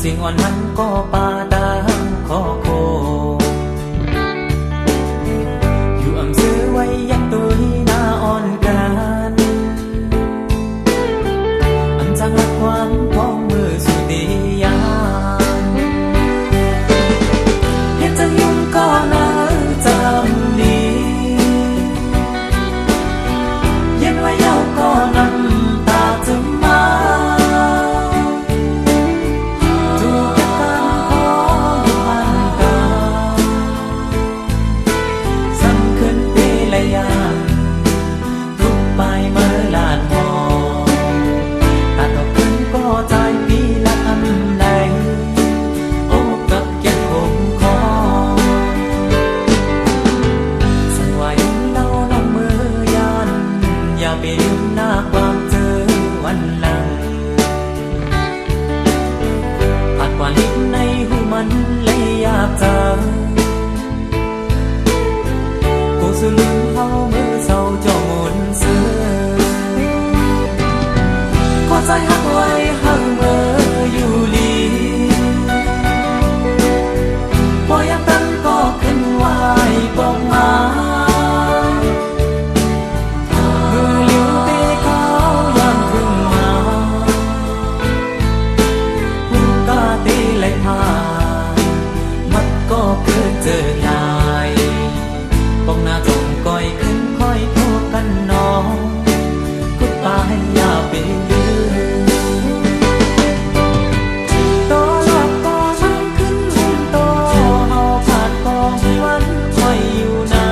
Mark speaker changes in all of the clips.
Speaker 1: สิ่งอ่อนมันก็ปาดังขอโคอยู่อำซื้อไว้ยังตุยหน้าอ่อนกันอันจังรักความพ้องมือสุดดียามเห็นจังยุ่งก็น่าจำดีเย็นไว้เย้าก็น้ำตาจะมา มันเลยอยากเจอกูสุลืมเฮามือเศร้าเจ้าหมุนเสือขอใจหักไว้หักเมื่ออยู่ลีพอยามตั้งก็ขึ้นไหวปองมามือลิ้วเตะเขายามถึงมาหูกาเตะไหลผ่านมัดก็เกิดเจอหลายปองหน้าจงก้อยขึ้นค่อยโทษกันน้องกูตายอย่าไปลืมต่อหลับต่อมันขึ้นหุ่นโตเฮาขาดก็มีวันคอยอยู่นา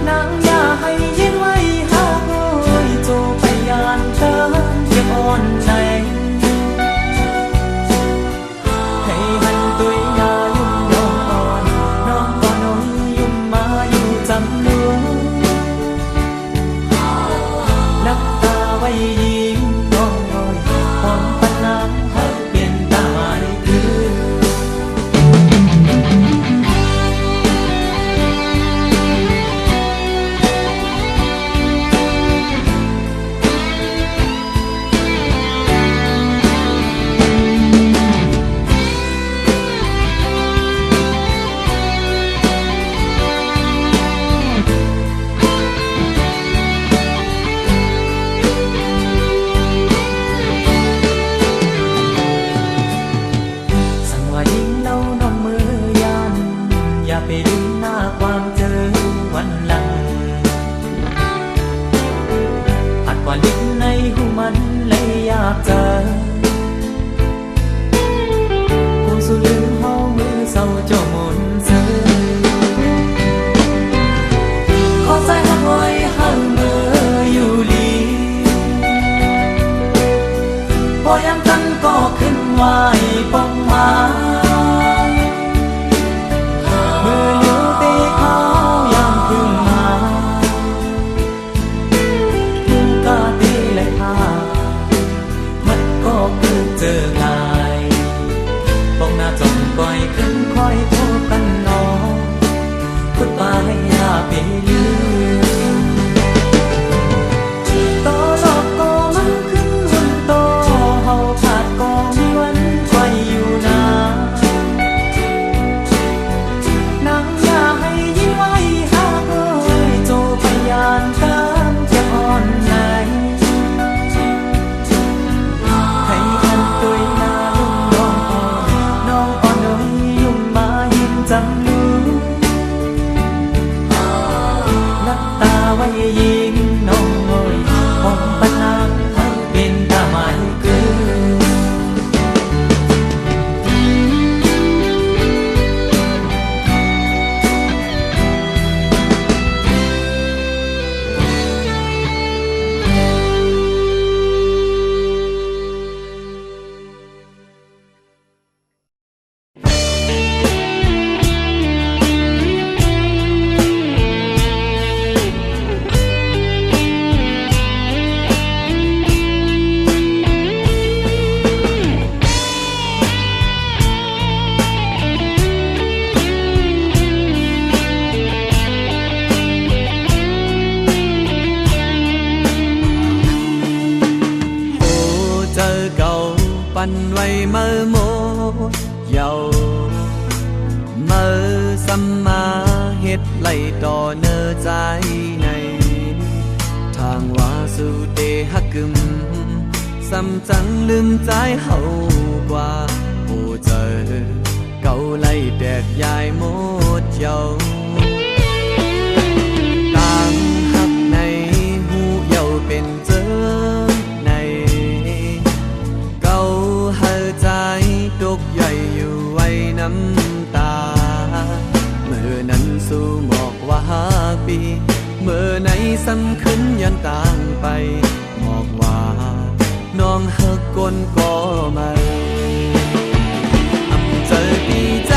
Speaker 1: นางอย่าให้ยินไว้เฮาโอยโจไปยานเติมเก็บอ่อนใจให้หันตัวยายุ่มยองอ่อนน้องก็น้อยยุ่มมาอยู่จำนูนับตาไว้ยิ้มน้องน้อยความปัญหาหักเปลี่ยนตาหมายคือสั่งว่ายิ่งเล่าน้องมือยันอย่าไปลืมหน้าความเจอวันหลังอาจว่าลิ้นในหูมันเลยอยากเจอกูสุลืมเฮามือเศร้าเจ้าหมุนเสือขอใจหักไว้หักเมื่ออยู่ลีพอยามตั้งก็ขึ้นไหวปองมามือลิ้วเตะเขายามพึ่งมาหูกาเตะไหลผ่านมันก็เกิดเจอง่ายปองหน้าจงก้อยขึ้นค่อยโทษกันน้องพูดไปอย่าไปลืมต่อหลอกก็มันขึ้นหุ่นโตเฮาขาดก็มีวันคอยอยู่นานางอย่าให้ยิ้มไว้หาเอ้ยโจพยานตามจะอ่อนไหนให้อันตัวยาลุ่มน้องอ่อนน้องอ่อนน้อยยุ่มมายิ้มจำลูนับตาไว้ยิ้มน้องเอ้ยของปัญหาให้เป็นตาหมายคือ
Speaker 2: phần vây mơ mô giàu mơ xăm ma hết lạy trò nơ trái này thang hoa su tê hắc cừm xăm trắng lưng trái hậu qua hồ trời cậu lạy đẹp dài một dầu tang hắc này hu dầuเป็นเจอnày cậu hơi trái đốt dậyอยู่ไว้น้ำตาเมื่อนั้นสู่หมอกว่าปีเมื่อไหนสำคัญยันต่างไปหมอกว่าน้องหักก้นก็มาอำเจอปีใจ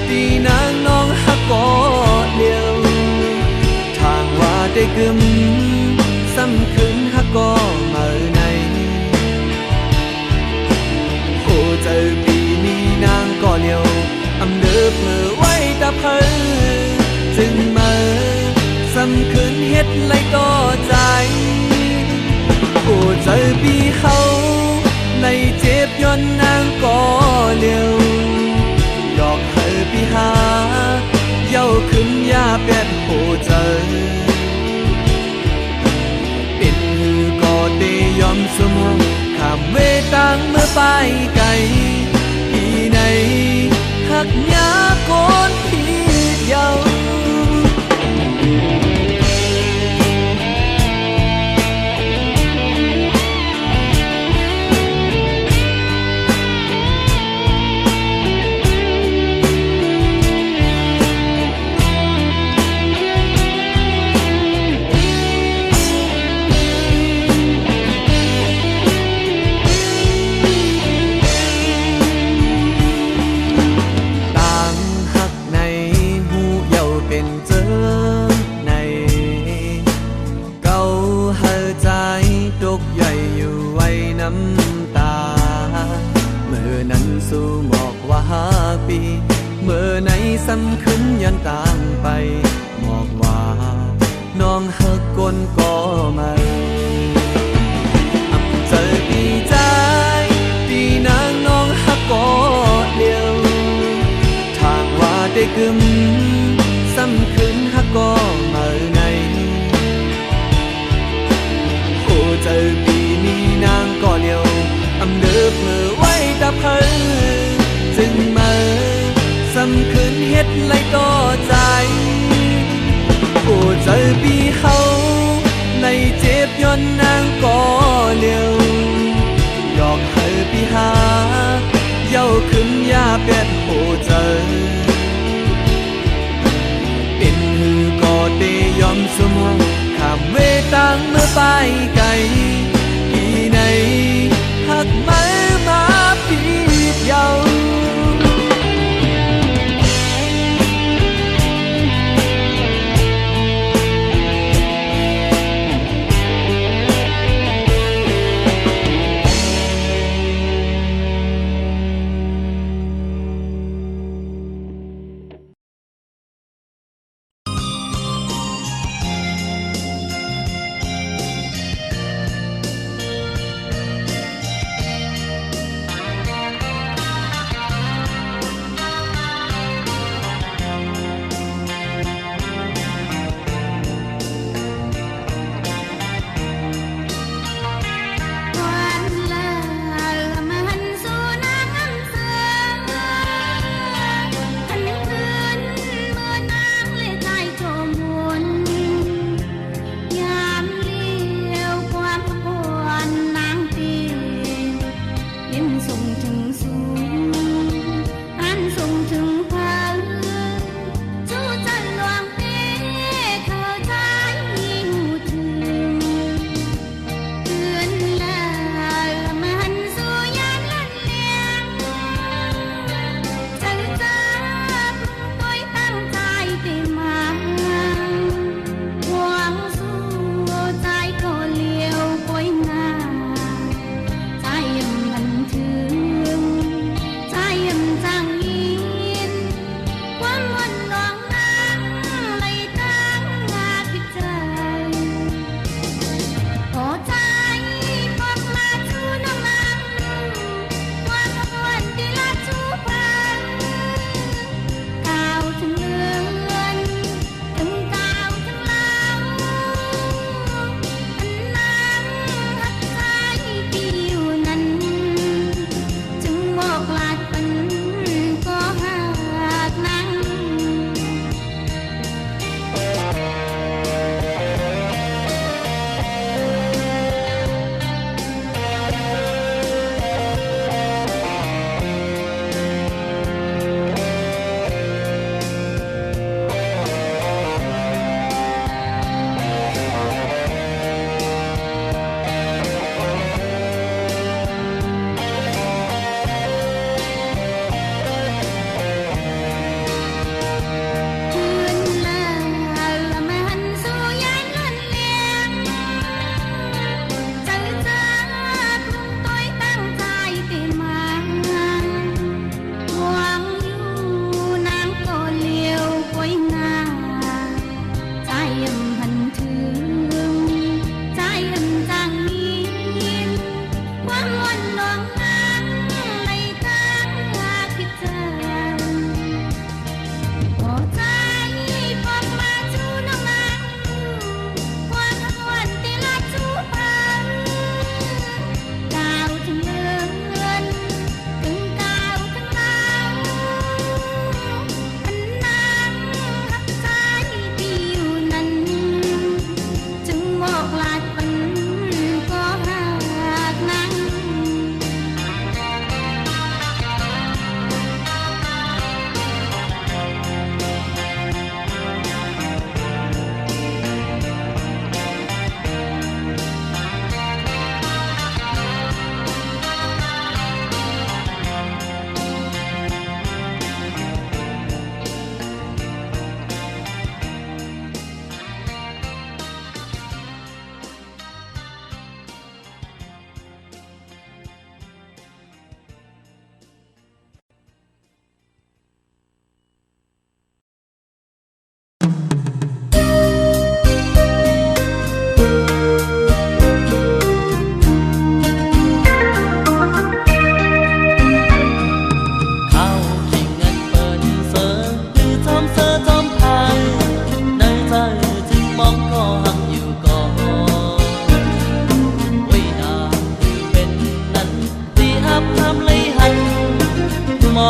Speaker 2: ปีนางน้องหักก็ นนางก็เลียวหยอกเฮอปีหาเย้าขึ้นยาเป็ดโหเจอปิดหือก็เตยอมสมองข้ามเวตังเมื่อไปไกลที่ไหนหักยาโกนพี่เยาสู่หมอกว่าปีเมื่อไหนสำคัญยันต่างไปหมอกว่าน้องหักกนก็มาเจอปีใจปีนางน้องหักก็เดียวทางว่าได้กึมสำคัญหักก็มาในโอ้เจอปีนี้นางก็เดียวอำเดิบมือไว้ตะเพอจึงมาสำคืนเฮ็ดไล่ต่อใจโอ้เจอปีเฮาในเจ็บย้อนนางก็เลียวหยอกเฮอปีหาเย้าขึ้นยาเป็ดโอ้เจอเป็นหือก็เตยอมสมองข้ามเวตังเมื่อไปไกลที่ไหนหักไม้มาปีดเยา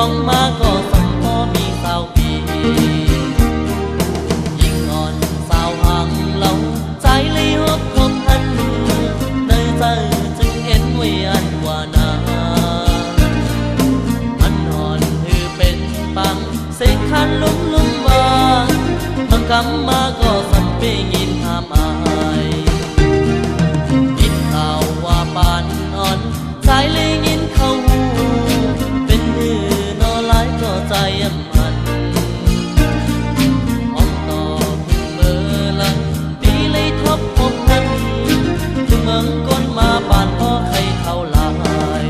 Speaker 1: องมาก็สัมพอมีสาวปียิ่งอ่อนสาวห่างเราใจเลยหบคมหันในใจจึงเอ็นไว้อันว่านามันอ่อนคือเป็นปังเสกคันลุ่มว่าบางคำมาก็สัมเปยินหามอายยินข่าวว่าปานอ่อนใจเลยยินเขาเป็นหือนอหลายก็ใจยำมันห้องต่อพึ่งเบอร์ลันปีเลยทบพบนั้นถึงเมืองก้นมาปานพ่อใครเท่าลาย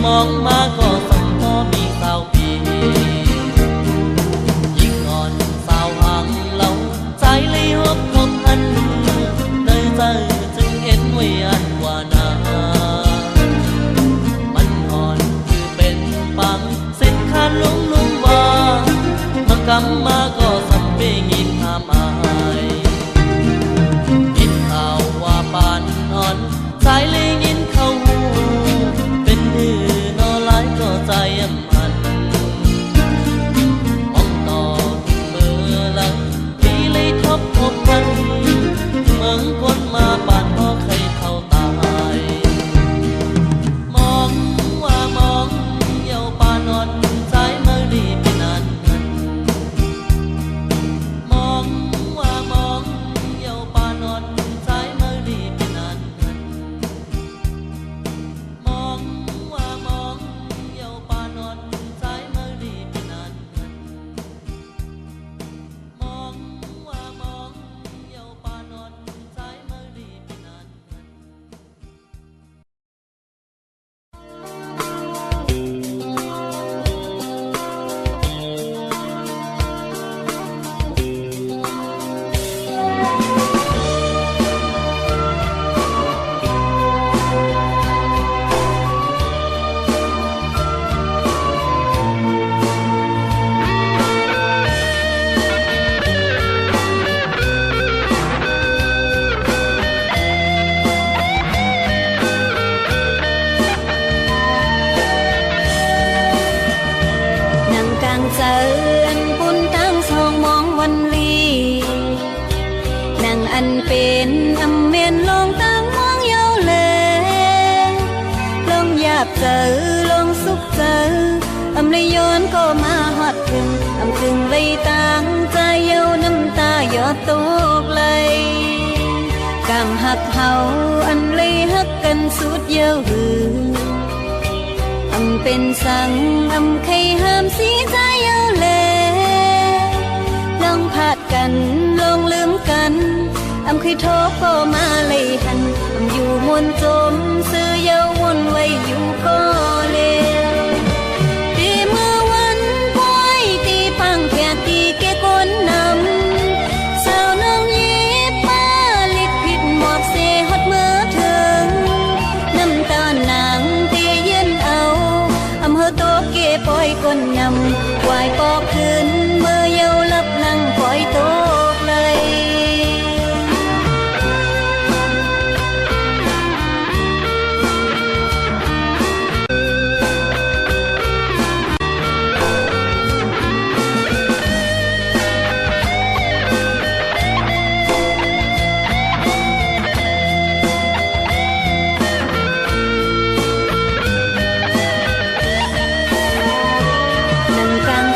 Speaker 1: มองมาก็สัมพอมีสาวปียิ่งอ่อนสาวห่างเราใจเลยหบคมหันในใจจึงเอ็นไว้อันว่านามันอ่อนคือเป็นปังเส้นขาดลุ่มว่าบางคำมาก็สัมเปยินหามอายยินข่าวว่าปานอ่อนใจเลยยินเขาเป็นหือนอหลายก็ใจยำมันห้องต่อเมื่อหลังปีเลยทบพบกันเมืองคนมาปานพ่อใครเท่าตายมองว่ามองเยาปานอ่อนใจเมื่อดีเป็นนานมองว่ามองเยาปานอ่อนใจเมื่อดีเป็นนานมองว่ามองเยาปานอ่อนใจเมื่อดีเป็นนานมองว่ามองเยาปานอ่อนใจเมื่อดีเป็นนาน
Speaker 3: เซินปุ่นตั้งสองมองวันลีนางอันเป็นอำเมียนลงตั้งมองเยาเลลงหยาบเจอลงสุขเจออำเลยย้อนก็มาฮอดถึงอำถึงเลยตั้งใจเยาน้ำตาหยอดตกเลยกำหักเฮาอันเลยฮักกันสุดเยาหืออำเป็นสังอำใครห้ามสีใจเยาเลลองพาดกันลองลืมกันอำเคยโทษก็มาเลยหันอำอยู่มนจมซื้อเยาวนไว้อยู่ก็เลวตีเมื่อวันป่วยตีพังแค่ตีแก่คนนำสาวน้องยีป้าลิดผิดหมอบเสฮอดเมื่อถึงน้ำตาหนังตีเย็นเอาอำเภอโตเกปล่อยคนยำวายปอกขึ้นเมื่อเยาลับนั่งปล่อยโตกเลย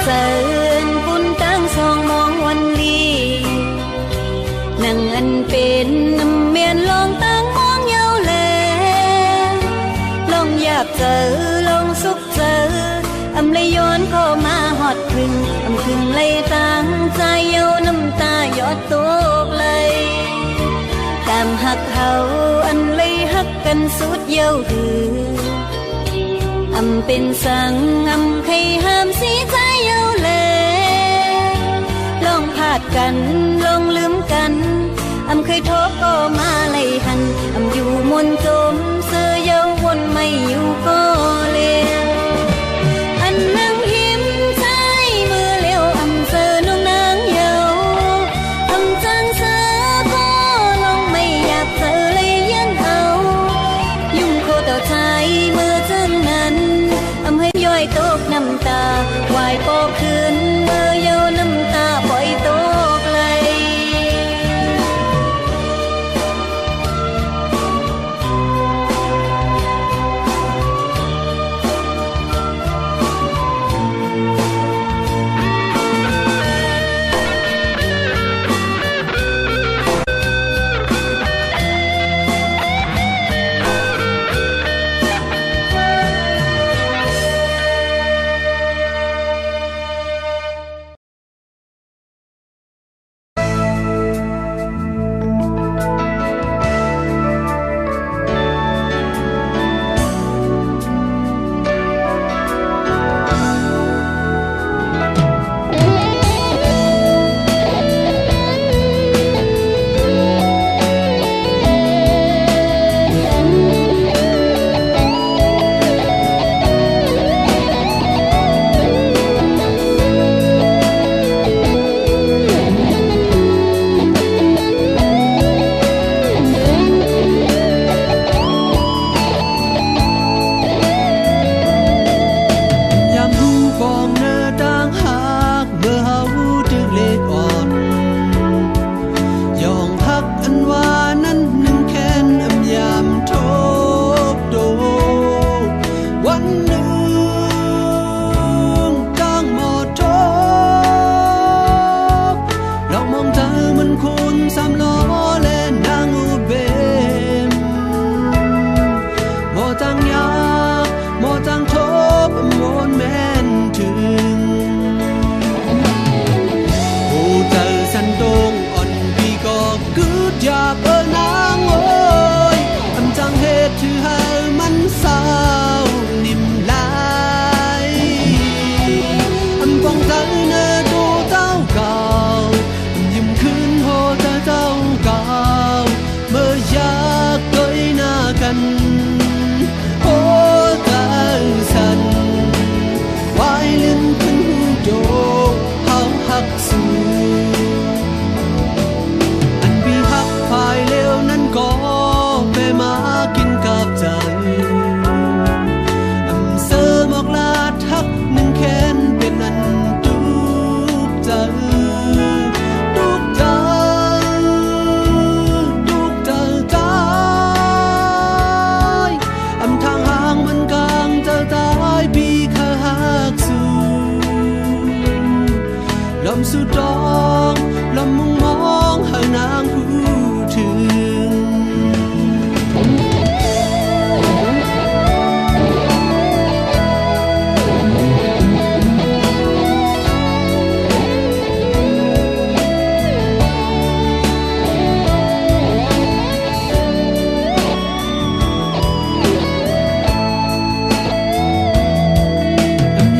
Speaker 3: เซินปุ่นตั้งสองมองวันลี มาหอดครึ่งครึ่งเลยตั้งใจเอาน้ำตาหยดตกเลยตามหักเขาอันเลยหักกันสุดเย้าดือเป็นสังใครห้ามสีใจเย้าเลยลองพาดกันลองลืมกันเคยโทษก็มาเลยหันอยู่มนจมเสื้อเย้าวนไม่อยู่ก็เลวอันนั่งหิมใจมือเลี้ยวเสื้อน้องนางเย้าจังเสื้อก็ลองไม่อยากเจอเลยยันเอายุ่งโคต่อใจมือจังนั้นให้ย่อยตกน้ำตาวายโปขึ้นมือเย้าน้ำตาปล่อยตกเลย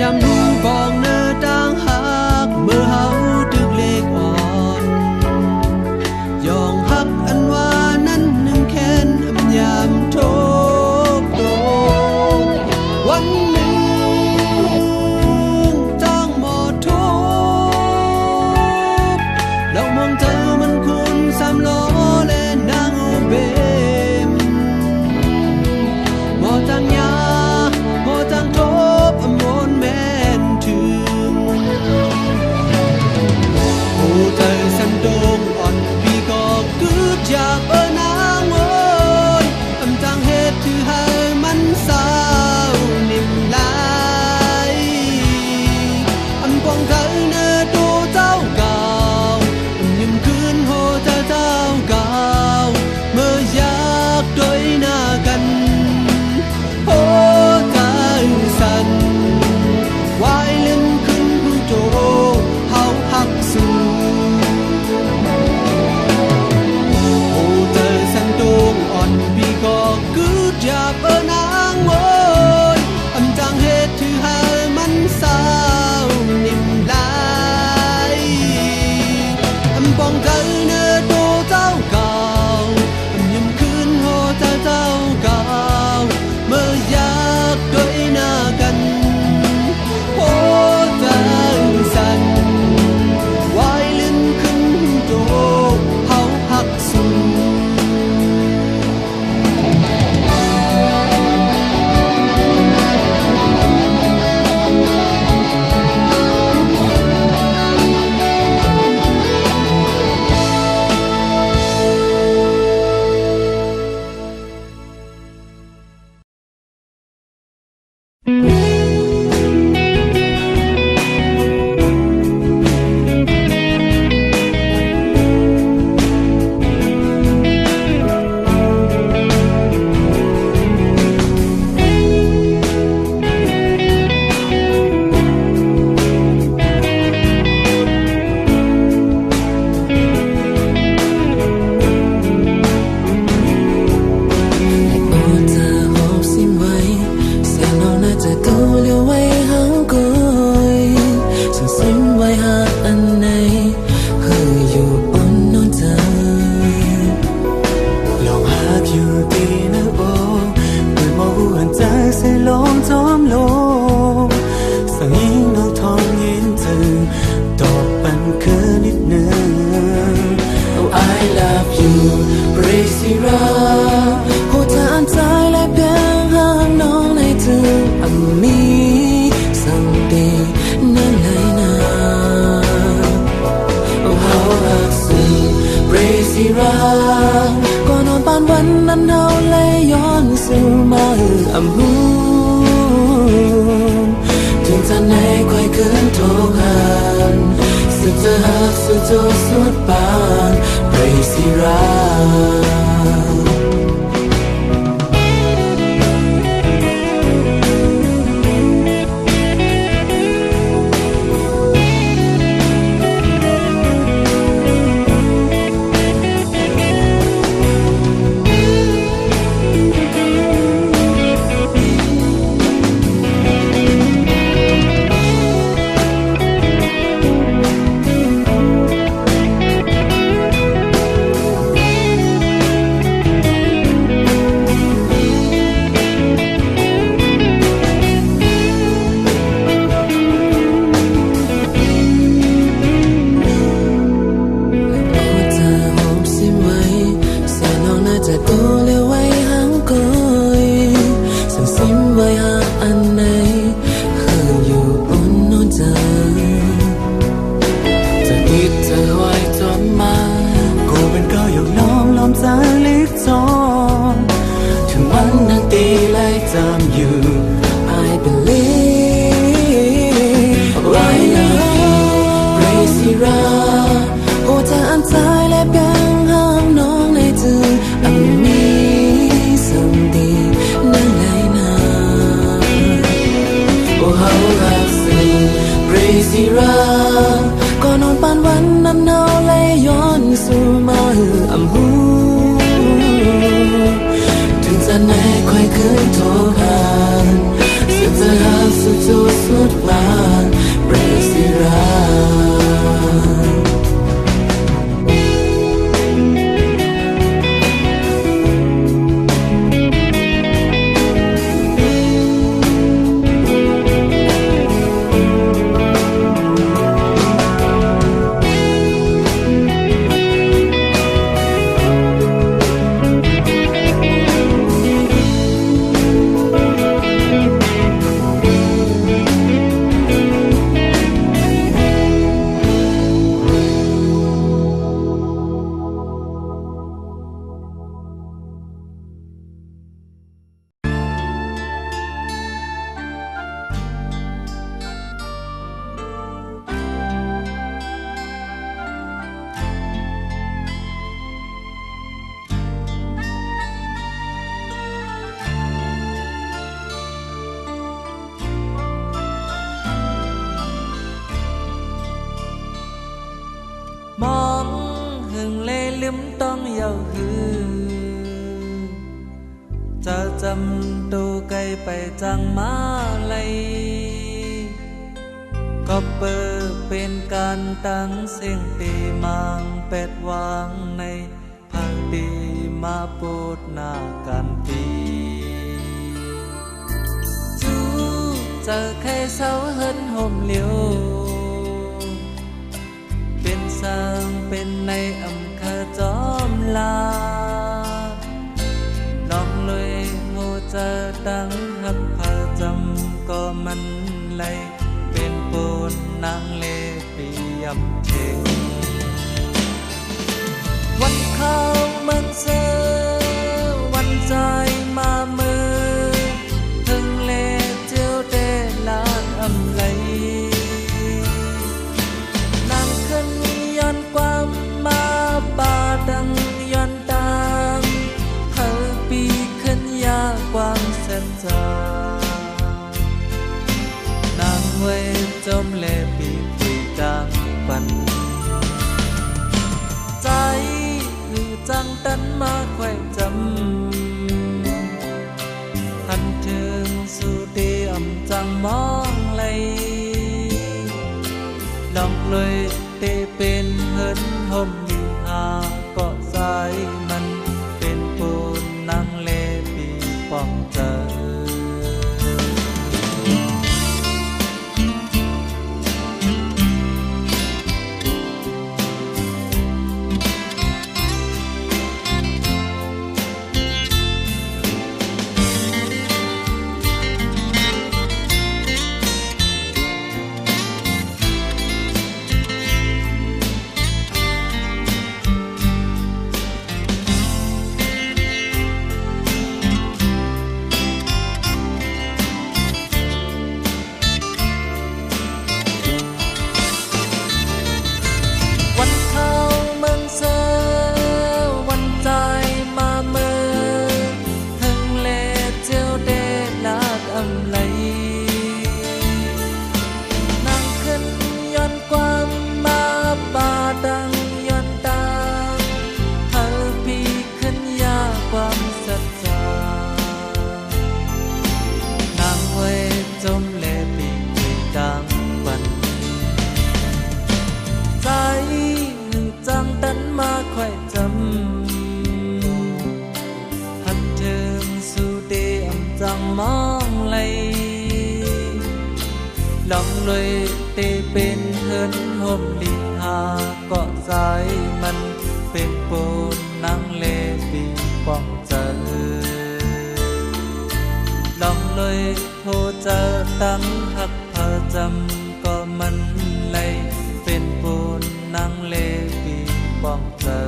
Speaker 2: ยามรู้บอกเนื้อต่างหากเมื่อเฮาตึกเล
Speaker 1: ท้องยินถึงตอบปันคือนิดหนึ่ง Oh I love you เบรซิราหัวใจอันใจและเพียงหางน้องในถึงอันมีสังดีนั่นเลยนะ Oh how I love you เบรซิราก่อนนอนปานวันนั้นเอาเลยย้อนสู่มาอำหูถึงจะในค่อยคืนโทรกันสุดจะหักสุดจะสุดปานเบรซิราก่อนนอนปานวันนั้นเอาเลยย้อนสู่มาอำหูถึงจะไหนค่อยคืนโทรกันสุดจะหักสุดจะสุดปานเบรซิรามองหึงเลยลืมต้องเยาหือจะจำตูไกลไปจังมาเลยก็เปิดเป็นการตั้งเสียงตีมางเป็ดวางในพักดีมาปูดหน้ากันปีจูเจอใครเศร้าเฮินห่มเหลียวเป็นสร้างเป็นในอำเภอจอมลาน้องเลยโหจะดังหักผาจำก็มันเลยเป็นปูนนางเลเปียมเชงวันเข้าเมืองเสือวันใจมาเมือถึงเลเจียวเดลานอำไลนางขึ้นย้อนความมาบาดังย้อนตามเธอปีขึ้นยากวางเส้นจานางเวจมเลปีปุยจางปันใจคือจังตันมาแขวจำทันถึงสู่ดีอ่ำจังมองเลยดองเลยเตเป็นเฮินห่มมีหาเกาะสายมันเป็นปูนนางเลปีป้องเจอ นห่มลีหาเกาะสายมันเป็นปูนนางเลปีป้องเจอลองเลยโทรเจอตั้งหักเธอจำก็มันเลยเป็นปูนนางเลปีป้องเจอ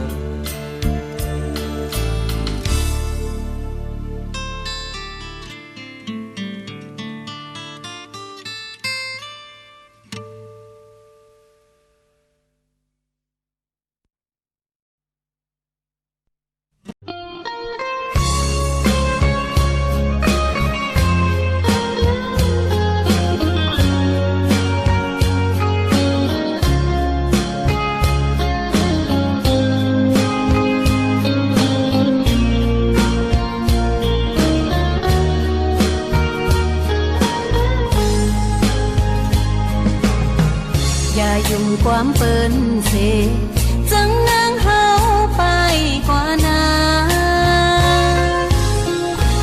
Speaker 3: อย่ายุ่งความเปิ้นเสจังนางเฮาไปกว่านา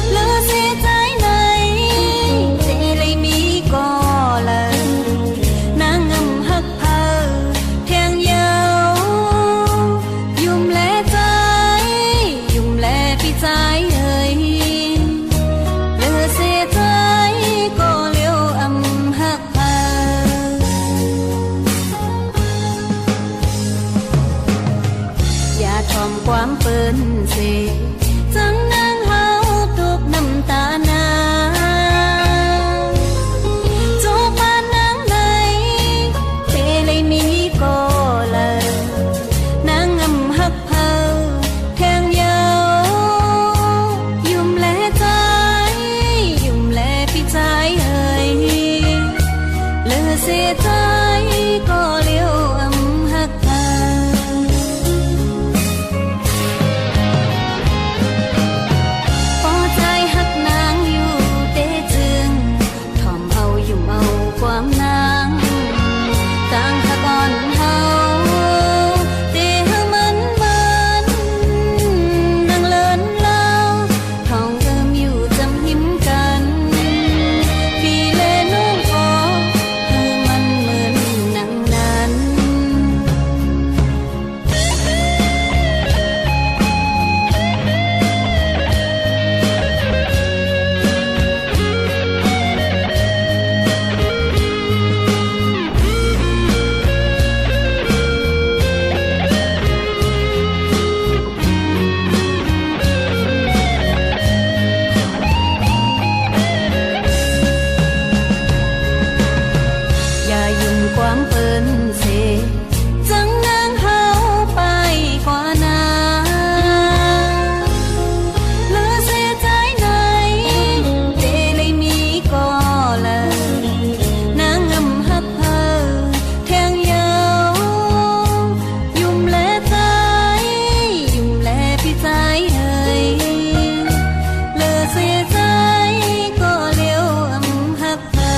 Speaker 3: เหลือเสียใจไหนเจเลยมีก็เลยนางงำหักเพอเทียงยาวยุ่มแลใจยุ่มแลพี่ใจเอ่ยเหลือเสียใจก็เลี้ยวอำหักเพออย่าทอมความเปิ้นเสจังนางเฮาตกน้ำตานาจูบปานนางไหนเทเลยมีก็เลยนางงำหักเพอแทงยาวยุ่มแลใจยุ่มแลพี่ใจเอ่ยเหลือเสียใจก็เลี้ยวอำหักเพอพอใจหักนางอยู่เตจึงทอมเอายุ่มเอาความนางต่างหักอ่อนเฮาเตหามันนางเลินเล่าทองเอิมอยู่จำหิมกันพี่เลน้องขอให้มันเหมือนนางนั้น อย่ายุ่งความเปิ้นเสจังนางเฮาไปกว่านาเหลือเสียใจไหนเจเลยมีก็เลยนางงำหักเพอแทงยาวยุ่มแลใจยุ่มแลพี่ใจเอ่ยเหลือเสียใจก็เลี้ยวอำหักเพอ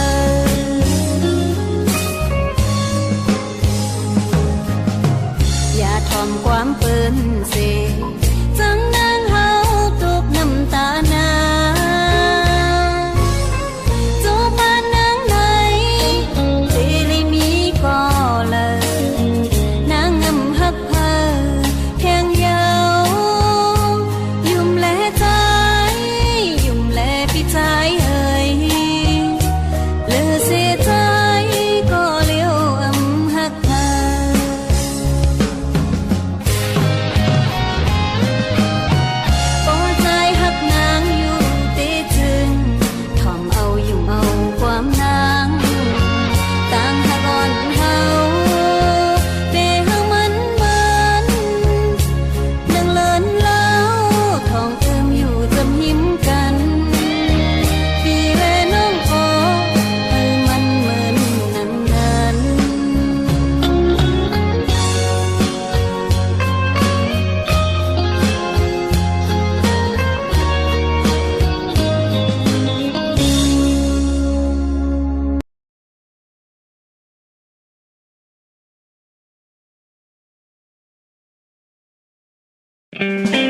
Speaker 3: อย่าทอมความเปิ้นเสจังนางเฮาตกน้ำตานาจูบปานนางไหนเจเลยมีก็เลยนางงำหักเพอแทงยาวยุ่มแลใจยุ่มแลพี่ใจเอ่ยเหลือเสียใจก็เลี้ยวอำหักเพอ พอใจหักนางอยู่เตจึงทอมเอายุ่มเอาความนางต่างหักอ่อนเฮาเตหามันนางเลินเล่าทองเอิมอยู่จำหิมกันพี่และน้องขอให้มันเหมือนนางนั้น
Speaker 1: Thank